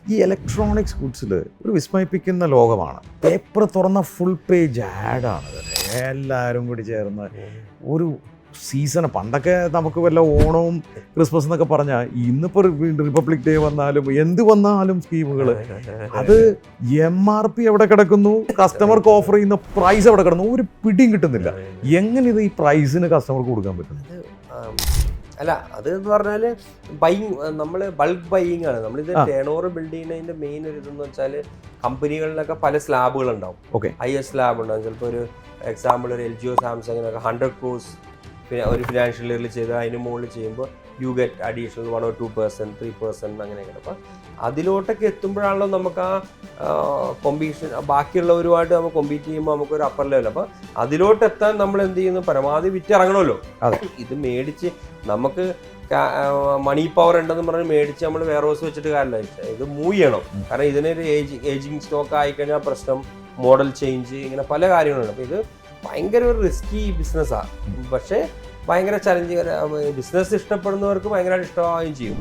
ഈ ഇലക്ട്രോണിക്സ് ഗുഡ്സിൽ ഒരു വിസ്മയിപ്പിക്കുന്ന ലോകമാണ്. പേപ്പർ തുറന്ന ഫുൾ പേജ് ആഡാണ്. എല്ലാവരും കൂടി ചേർന്ന് ഒരു സീസൺ. പണ്ടൊക്കെ നമുക്ക് വല്ല ഓണവും ക്രിസ്മസ് എന്നൊക്കെ പറഞ്ഞാൽ ഇന്നിപ്പോൾ റിപ്പബ്ലിക് ഡേ വന്നാലും എന്ത് വന്നാലും സ്കീമുകൾ. അത് MRP എവിടെ കിടക്കുന്നു, കസ്റ്റമർക്ക് ഓഫർ ചെയ്യുന്ന പ്രൈസ് എവിടെ കിടന്നു, ഒരു പിടിയും കിട്ടുന്നില്ല. എങ്ങനെ ഇത് ഈ പ്രൈസിന് കസ്റ്റമർക്ക് കൊടുക്കാൻ പറ്റും? അല്ല, അത് എന്ന് പറഞ്ഞാൽ ബൈയിങ്, നമ്മൾ ബൾക്ക് ബൈയിങ് ആണ്. നമ്മളിത് ടേൺ ഓവർ ബിൽഡ് ചെയ്യുന്നതിൻ്റെ മെയിൻ ഒരു ഇതെന്ന് വെച്ചാൽ കമ്പനികളിലൊക്കെ പല സ്ലാബുകൾ ഉണ്ടാവും. ഹയർ സ്ലാബ് ഉണ്ടാവും. ചിലപ്പോൾ ഒരു എക്സാമ്പിൾ ഒരു LG സാംസങ്ങിനൊക്കെ 100 crores പിന്നെ ഒരു ഫിനാൻഷ്യൽ ഇയറിൽ ചെയ്ത് അതിന് മുകളിൽ ചെയ്യുമ്പോൾ യു ഗെറ്റ് അഡീഷണൽ 1 or 2%, 3% അങ്ങനെയൊക്കെ. അപ്പം അതിലോട്ടൊക്കെ എത്തുമ്പോഴാണല്ലോ നമുക്ക് ആ കോമ്പറ്റീഷൻ ബാക്കിയുള്ളവരുമായിട്ട് നമ്മൾ കോമ്പീറ്റ് ചെയ്യുമ്പോൾ നമുക്കൊരു അപ്പർ ലെവൽ. അപ്പം അതിലോട്ട് എത്താൻ നമ്മൾ എന്ത് ചെയ്യുന്നു, പരമാവധി വിറ്റിറങ്ങണമല്ലോ. ഇത് മേടിച്ച് നമുക്ക് മണി പവർ ഉണ്ടെന്ന് പറഞ്ഞ് മേടിച്ച് നമ്മൾ വെയർ ഹൗസ് വെച്ചിട്ട് കാര്യമില്ല. ഇത് മൂവ് ചെയ്യണം. കാരണം ഇതിനൊരു ഏജിങ് സ്റ്റോക്ക് ആയിക്കഴിഞ്ഞാൽ പ്രശ്നം, മോഡൽ ചേഞ്ച്, ഇങ്ങനെ പല കാര്യങ്ങളുണ്ട്. അപ്പോൾ ഇത് ഭയങ്കര ഒരു റിസ്കി ബിസിനസ്സാണ്. പക്ഷേ ഭയങ്കര ചലഞ്ചിങ്. ബിസിനസ് ഇഷ്ടപ്പെടുന്നവർക്ക് ഭയങ്കരമായിട്ട് ഇഷ്ടമാവുകയും ചെയ്യും.